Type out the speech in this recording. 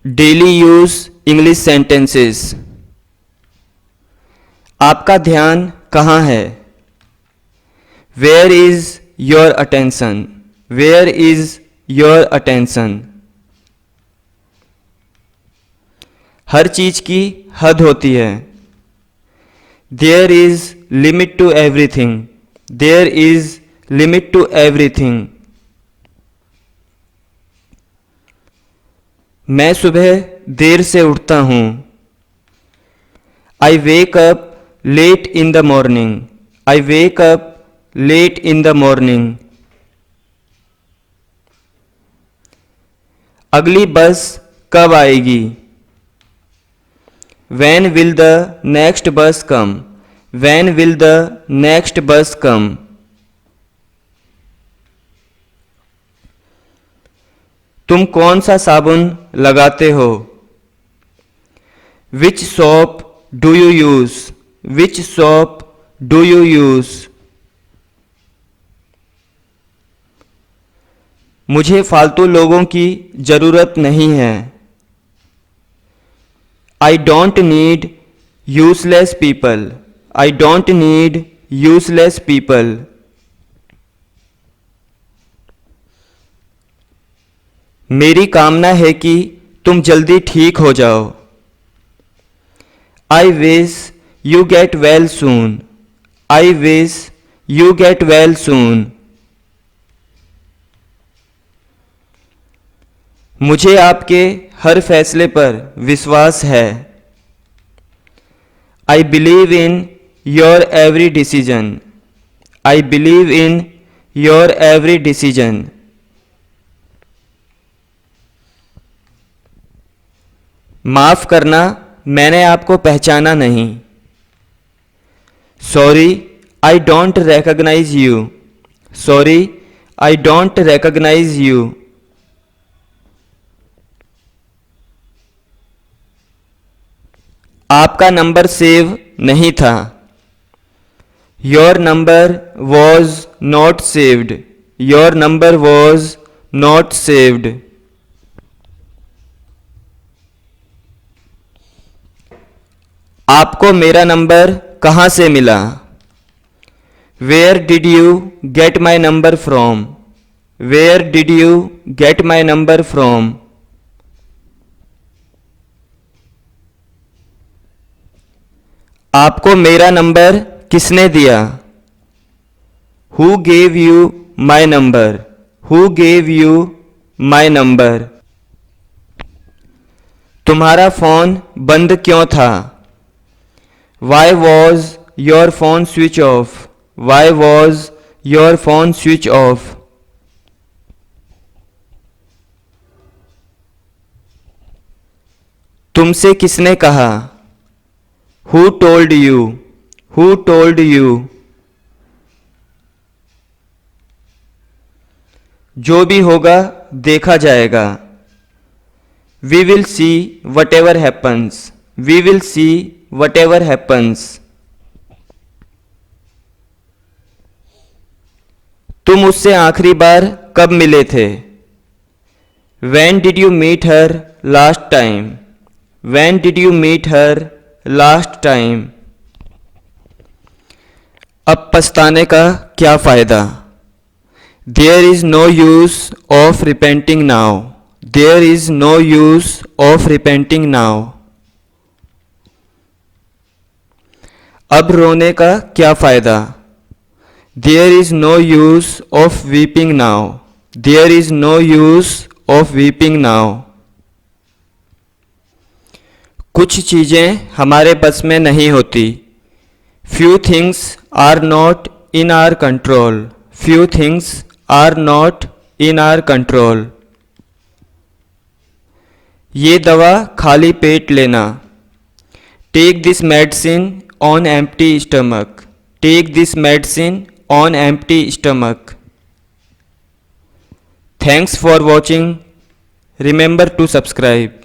Daily use English sentences. आपका ध्यान कहाँ है? Where is your attention? Where is your attention? हर चीज की हद होती है। There is limit to everything. There is limit to everything. मैं सुबह देर से उठता हूँ। I wake up late in the morning. I wake up late in the morning. अगली बस कब आएगी? When will the next bus come? When will the next bus come? तुम कौन सा साबुन लगाते हो? Which soap do you use? Which soap do you use? मुझे फालतू लोगों की जरूरत नहीं है। I don't need useless people. I don't need useless people. मेरी कामना है कि तुम जल्दी ठीक हो जाओ। I wish you get well soon. I wish you get well soon. मुझे आपके हर फैसले पर विश्वास है। I believe in your every decision. I believe in your every decision. माफ़ करना, मैंने आपको पहचाना नहीं। Sorry, I don't recognize you. Sorry, I don't recognize you. आपका नंबर सेव नहीं था। Your number was not saved. Your number was not saved. आपको मेरा नंबर कहाँ से मिला? Where did you get my number from? Where did you get my number from? आपको मेरा नंबर किसने दिया? Who gave you my number? Who gave you my number? तुम्हारा फ़ोन बंद क्यों था? Why was your phone switch off? Why was your phone switch off? तुमसे किसने कहा? Who told you? Who told you? जो भी होगा देखा जाएगा। We will see whatever happens. We will see whatever happens. तुम उससे आखिरी बार कब मिले थे? When did you meet her last time? When did you meet her last time? अब पछताने का क्या फ़ायदा? There is no use of repenting now. There is no use of repenting now. अब रोने का क्या फ़ायदा? There is no use of weeping now. There is no use of weeping now. कुछ चीज़ें हमारे बस में नहीं होती। Few things are not in our control. Few things are not in our control. ये दवा खाली पेट लेना। Take this medicine on empty stomach. Take this medicine on empty stomach. Thanks for watching. Remember to subscribe.